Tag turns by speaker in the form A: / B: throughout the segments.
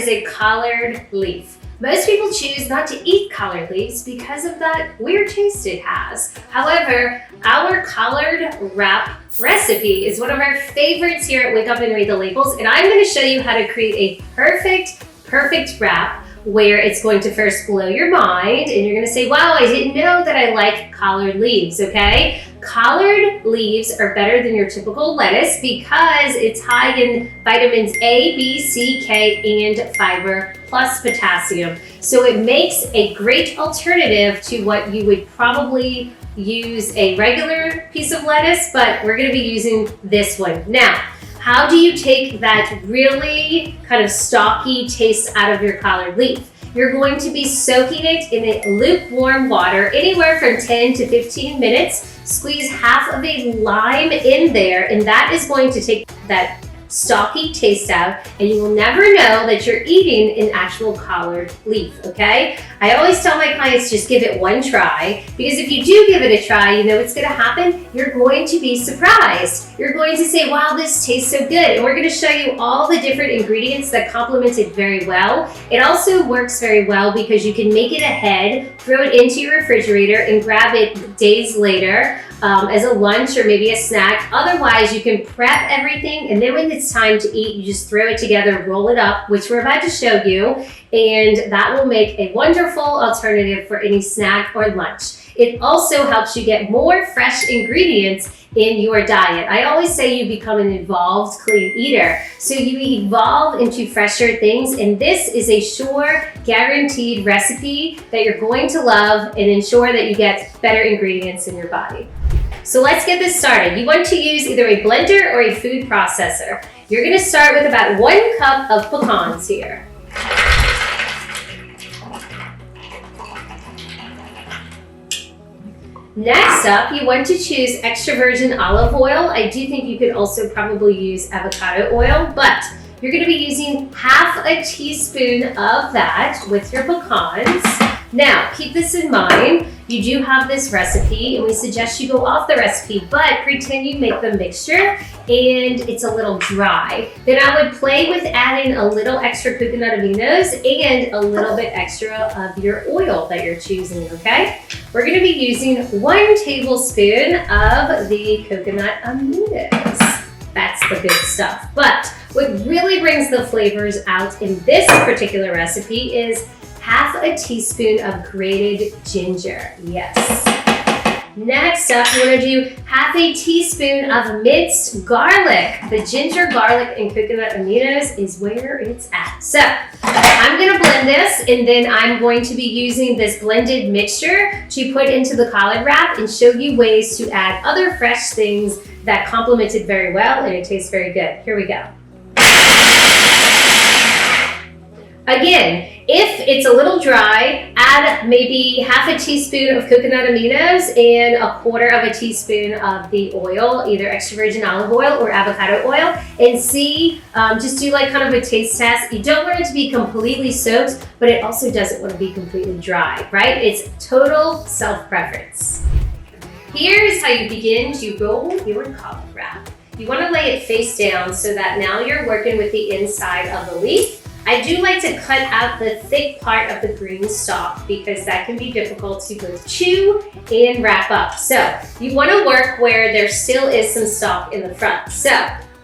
A: is a collard leaf. Most people choose not to eat collard leaves because of that weird taste it has. However, our collard wrap recipe is one of our favorites here at Wake Up and Read the Labels, and I'm going to show you how to create a perfect wrap where it's going to first blow your mind and you're going to say, wow, I didn't know that I like collard leaves, okay? Collard leaves are better than your typical lettuce because it's high in vitamins A, B, C, K, and fiber, plus potassium. So it makes a great alternative to what you would probably use a regular piece of lettuce, but we're going to be using this one. Now, how do you take that really kind of stalky taste out of your collard leaf? You're going to be soaking it in a lukewarm water, anywhere from 10 to 15 minutes. Squeeze half of a lime in there, and that is going to take that stalky taste out, and you will never know that you're eating an actual collard leaf, okay? I always tell my clients, just give it one try, because if you do give it a try, you know what's gonna happen? You're going to be surprised. You're going to say, wow, this tastes so good. And we're gonna show you all the different ingredients that complement it very well. It also works very well because you can make it ahead, throw it into your refrigerator, and grab it days later as a lunch or maybe a snack. Otherwise, you can prep everything, and then when it's time to eat, you just throw it together, roll it up, which we're about to show you, and that will make a wonderful alternative for any snack or lunch. It also helps you get more fresh ingredients in your diet. I always say you become an evolved clean eater. So you evolve into fresher things, and this is a sure, guaranteed recipe that you're going to love and ensure that you get better ingredients in your body. So let's get this started. You want to use either a blender or a food processor. You're gonna start with about 1 cup of pecans here. Next up, you want to choose extra virgin olive oil. I do think you could also probably use avocado oil, but you're gonna be using half a teaspoon of that with your pecans. Now, keep this in mind. You do have this recipe, and we suggest you go off the recipe, but pretend you make the mixture and it's a little dry. Then I would play with adding a little extra coconut aminos and a little bit extra of your oil that you're choosing, okay? We're gonna be using 1 tablespoon of the coconut aminos. That's the good stuff. But what really brings the flavors out in this particular recipe is half a teaspoon of grated ginger. Yes. Next up, you want to do half a teaspoon of minced garlic. The ginger, garlic, and coconut aminos is where it's at. So I'm going to blend this, and then I'm going to be using this blended mixture to put into the collard wrap and show you ways to add other fresh things that complement it very well, and it tastes very good. Here we go. Again, if it's a little dry, add maybe half a teaspoon of coconut aminos and a 1/4 teaspoon of the oil, either extra virgin olive oil or avocado oil, and see, just do like kind of a taste test. You don't want it to be completely soaked, but it also doesn't want to be completely dry, right? It's total self-preference. Here's how you begin to roll your collard wrap. You want to lay it face down so that now you're working with the inside of the leaf. I do like to cut out the thick part of the green stalk because that can be difficult to both chew and wrap up. So you want to work where there still is some stalk in the front. So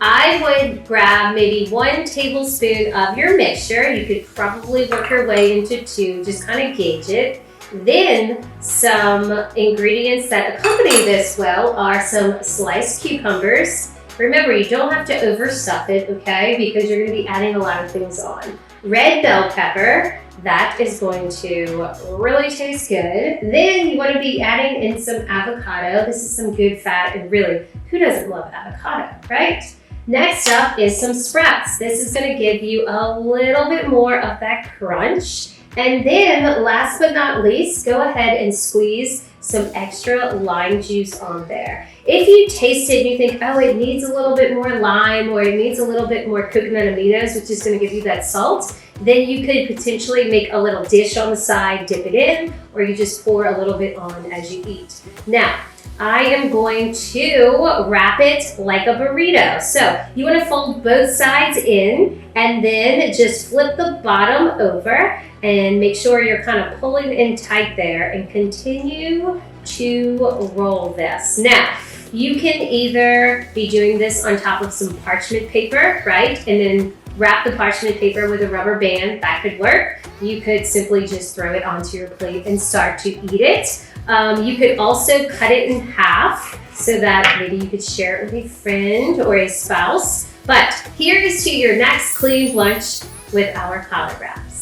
A: I would grab maybe 1 tablespoon of your mixture. You could probably work your way into 2, just kind of gauge it. Then some ingredients that accompany this well are some sliced cucumbers. Remember, you don't have to overstuff it, okay? Because you're gonna be adding a lot of things on. Red bell pepper, that is going to really taste good. Then you wanna be adding in some avocado. This is some good fat, and really, who doesn't love avocado, right? Next up is some sprouts. This is gonna give you a little bit more of that crunch. And then, last but not least, go ahead and squeeze some extra lime juice on there. If you taste it and you think, oh, it needs a little bit more lime or it needs a little bit more coconut aminos, which is going to give you that salt, then you could potentially make a little dish on the side, dip it in, or you just pour a little bit on as you eat. Now, I am going to wrap it like a burrito. So you want to fold both sides in And then just flip the bottom over and make sure you're kind of pulling in tight there and continue to roll this. Now, you can either be doing this on top of some parchment paper, right? And then wrap the parchment paper with a rubber band. That could work. You could simply just throw it onto your plate and start to eat it. You could also cut it in half so that maybe you could share it with a friend or a spouse. But here is to your next clean lunch with our collard wraps.